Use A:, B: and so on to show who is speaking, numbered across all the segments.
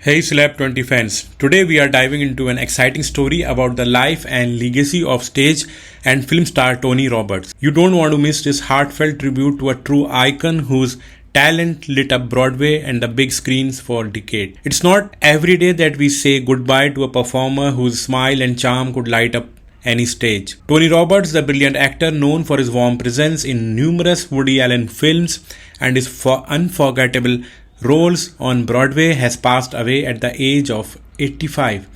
A: Hey Celeb 20 fans, today we are diving into an exciting story about the life and legacy of stage and film star Tony Roberts. You don't want to miss this heartfelt tribute to a true icon whose talent lit up Broadway and the big screens for decades. It's not every day that we say goodbye to a performer whose smile and charm could light up any stage. Tony Roberts, the brilliant actor known for his warm presence in numerous Woody Allen films and his unforgettable roles on Broadway, has passed away at the age of 85.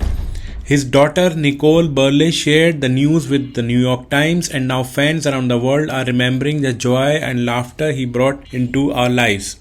A: His daughter Nicole Burley shared the news with the New York Times, and now fans around the world are remembering the joy and laughter he brought into our lives.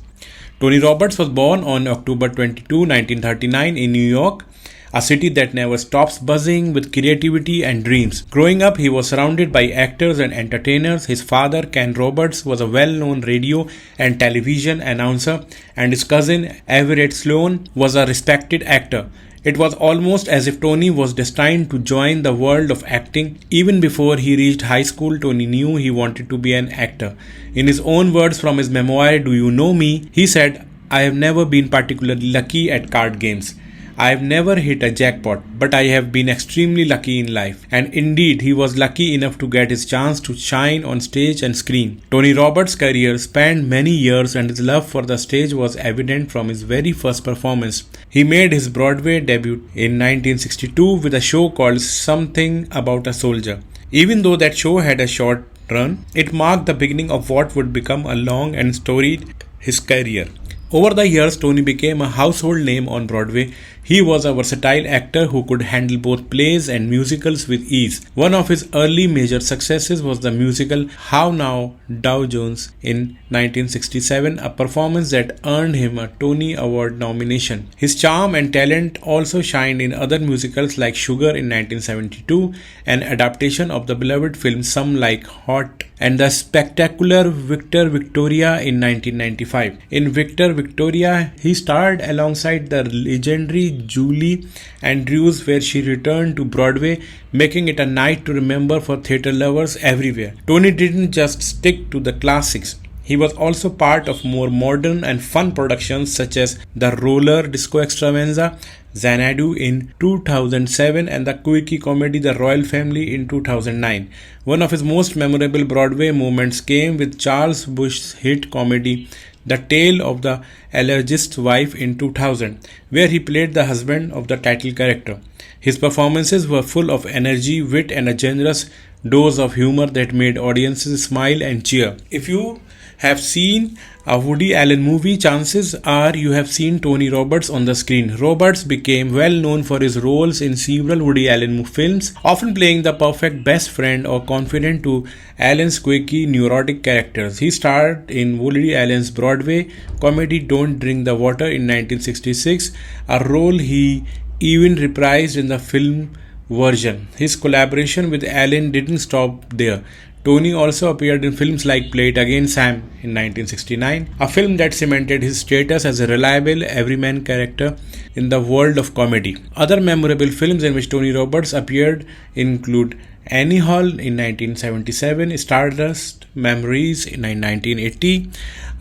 A: Tony Roberts was born on October 22, 1939 in New York, a city that never stops buzzing with creativity and dreams. Growing up, he was surrounded by actors and entertainers. His father, Ken Roberts, was a well-known radio and television announcer, and his cousin, Everett Sloan, was a respected actor. It was almost as if Tony was destined to join the world of acting. Even before he reached high school, Tony knew he wanted to be an actor. In his own words from his memoir, Do You Know Me?, he said, "I have never been particularly lucky at card games. I have never hit a jackpot, but I have been extremely lucky in life." And indeed, he was lucky enough to get his chance to shine on stage and screen. Tony Roberts' career spanned many years, and his love for the stage was evident from his very first performance. He made his Broadway debut in 1962 with a show called Something About a Soldier. Even though that show had a short run, it marked the beginning of what would become a long and storied his career. Over the years, Tony became a household name on Broadway. He was a versatile actor who could handle both plays and musicals with ease. One of his early major successes was the musical How Now, Dow Jones in 1967, a performance that earned him a Tony Award nomination. His charm and talent also shined in other musicals like Sugar in 1972, an adaptation of the beloved film Some Like Hot, and the spectacular Victor Victoria in 1995. In Victor Victoria, he starred alongside the legendary Julie Andrews, where she returned to Broadway, making it a night to remember for theatre lovers everywhere. Tony didn't just stick to the classics. He was also part of more modern and fun productions such as the roller disco extravaganza Xanadu in 2007 and the quirky comedy The Royal Family in 2009. One of his most memorable Broadway moments came with Charles Busch's hit comedy The Tale of the Allergist's Wife in 2000, where he played the husband of the title character. His performances were full of energy, wit, and a generous dose of humor that made audiences smile and cheer. If you have seen a Woody Allen movie, chances are you have seen Tony Roberts on the screen. Roberts became well known for his roles in several Woody Allen films, often playing the perfect best friend or confidant to Allen's quirky, neurotic characters. He starred in Woody Allen's Broadway comedy Don't Drink the Water in 1966, a role he even reprised in the film version. His collaboration with Allen didn't stop there. Tony also appeared in films like Play It Again, Sam in 1969, a film that cemented his status as a reliable, everyman character in the world of comedy. Other memorable films in which Tony Roberts appeared include Annie Hall in 1977, Stardust Memories in 1980,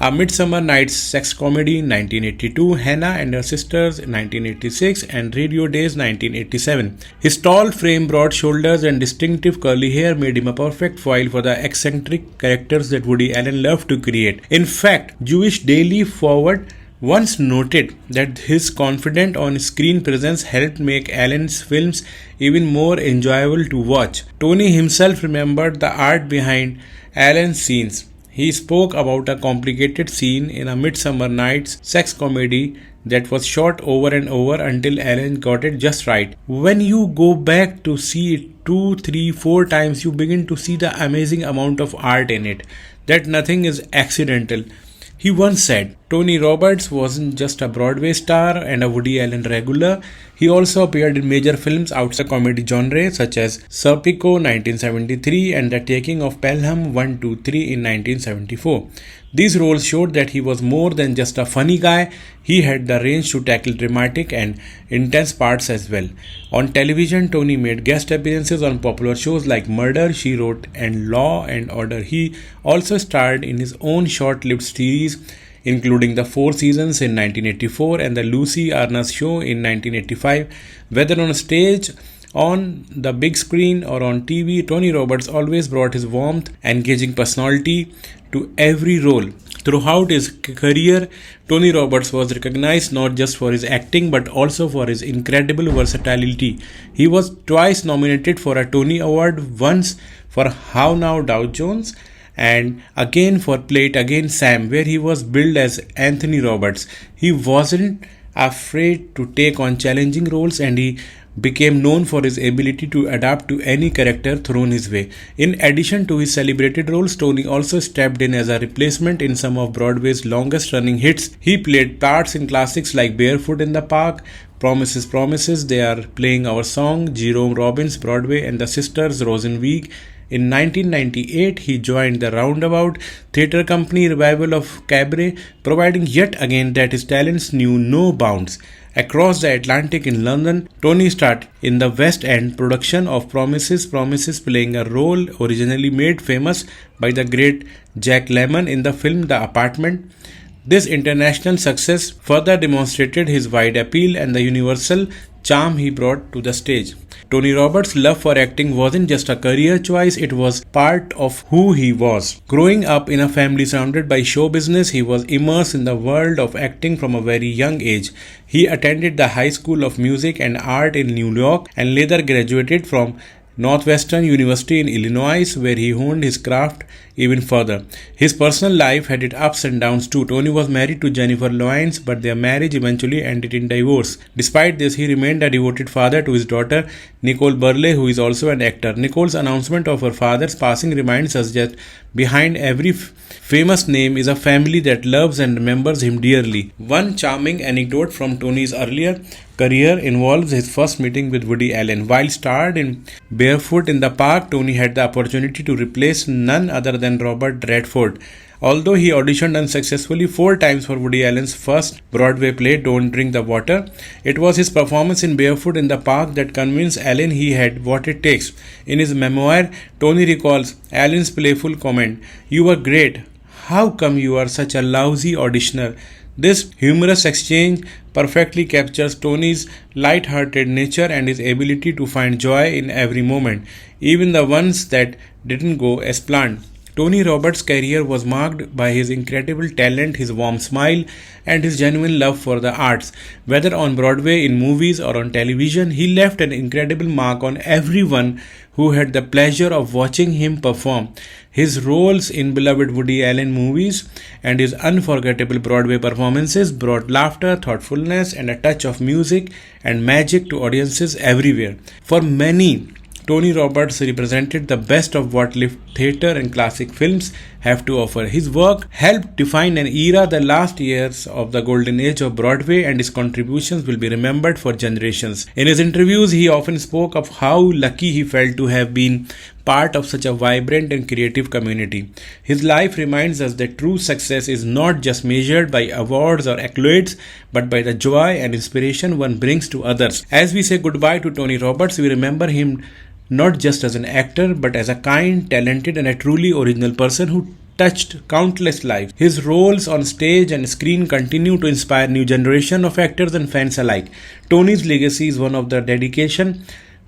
A: A Midsummer Night's Sex Comedy in 1982, Hannah and Her Sisters in 1986, and Radio Days 1987. His tall frame, broad shoulders, and distinctive curly hair made him a perfect foil for the eccentric characters that Woody Allen loved to create. In fact, Jewish Daily Forward once noted that his confident on-screen presence helped make Allen's films even more enjoyable to watch. Tony himself remembered the art behind Allen's scenes. He spoke about a complicated scene in A Midsummer Night's Sex Comedy that was shot over and over until Allen got it just right. When you go back to see it 2, 3, 4 times, you begin to see the amazing amount of art in it, that nothing is accidental. He once said, Tony Roberts wasn't just a Broadway star and a Woody Allen regular. He also appeared in major films outside the comedy genre such as Serpico 1973 and The Taking of Pelham 1, 2, 3 in 1974. These roles showed that he was more than just a funny guy. He had the range to tackle dramatic and intense parts as well. On television, Tony made guest appearances on popular shows like Murder, She Wrote and Law and Order. He also starred in his own short-lived series including the Four Seasons in 1984 and the Lucy Arna's Show in 1985. Whether on stage, on the big screen, or on TV, Tony Roberts always brought his warmth, engaging personality to every role. Throughout his career, Tony Roberts was recognized not just for his acting but also for his incredible versatility. He was twice nominated for a Tony Award, once for How Now Dow Jones and again for Play It Again Sam, where he was billed as Anthony Roberts. He wasn't afraid to take on challenging roles, and he became known for his ability to adapt to any character thrown his way. In addition to his celebrated roles, Tony also stepped in as a replacement in some of Broadway's longest running hits. He played parts in classics like Barefoot in the Park, Promises, Promises, They Are Playing Our Song, Jerome Robbins' Broadway, and the Sisters Rosenweg. In 1998, he joined the Roundabout Theatre Company revival of Cabaret, providing yet again that his talents knew no bounds. Across the Atlantic in London, Tony starred in the West End production of Promises, Promises, playing a role originally made famous by the great Jack Lemmon in the film The Apartment. This international success further demonstrated his wide appeal and the universal charm he brought to the stage. Tony Roberts' love for acting wasn't just a career choice, it was part of who he was. Growing up in a family surrounded by show business, he was immersed in the world of acting from a very young age. He attended the High School of Music and Art in New York and later graduated from Northwestern University in Illinois, where he honed his craft even further. His personal life had its ups and downs too. Tony was married to Jennifer Lawrence, but their marriage eventually ended in divorce. Despite this, he remained a devoted father to his daughter, Nicole Burley, who is also an actor. Nicole's announcement of her father's passing reminds us that behind every famous name is a family that loves and remembers him dearly. One charming anecdote from Tony's earlier career involves his first meeting with Woody Allen. While starred in Barefoot in the Park, Tony had the opportunity to replace none other than Robert Redford. Although he auditioned unsuccessfully 4 times for Woody Allen's first Broadway play, Don't Drink the Water, it was his performance in Barefoot in the Park that convinced Allen he had what it takes. In his memoir, Tony recalls Allen's playful comment, "You were great. How come you are such a lousy auditioner?" This humorous exchange perfectly captures Tony's light-hearted nature and his ability to find joy in every moment, even the ones that didn't go as planned. Tony Roberts' career was marked by his incredible talent, his warm smile, and his genuine love for the arts. Whether on Broadway, in movies, or on television, he left an incredible mark on everyone who had the pleasure of watching him perform. His roles in beloved Woody Allen movies and his unforgettable Broadway performances brought laughter, thoughtfulness, and a touch of music and magic to audiences everywhere. For many, Tony Roberts represented the best of what live theatre and classic films have to offer. His work helped define an era, the last years of the golden age of Broadway, and his contributions will be remembered for generations. In his interviews, he often spoke of how lucky he felt to have been part of such a vibrant and creative community. His life reminds us that true success is not just measured by awards or accolades, but by the joy and inspiration one brings to others. As we say goodbye to Tony Roberts, we remember him not just as an actor, but as a kind, talented, and a truly original person who touched countless lives. His roles on stage and screen continue to inspire new generation of actors and fans alike. Tony's legacy is one of the dedication,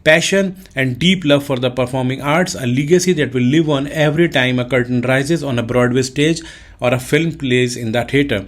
A: passion, and deep love for the performing arts, a legacy that will live on every time a curtain rises on a Broadway stage or a film plays in the theatre.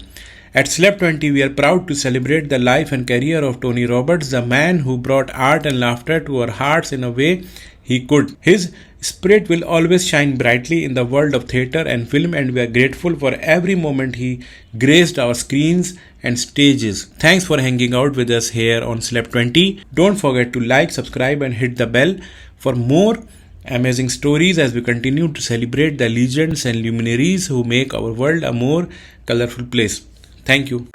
A: At Celeb 20, we are proud to celebrate the life and career of Tony Roberts, the man who brought art and laughter to our hearts in a way he could. His spirit will always shine brightly in the world of theatre and film, and we are grateful for every moment he graced our screens and stages. Thanks for hanging out with us here on Celeb 20. Don't forget to like, subscribe, and hit the bell for more amazing stories as we continue to celebrate the legends and luminaries who make our world a more colorful place. Thank you.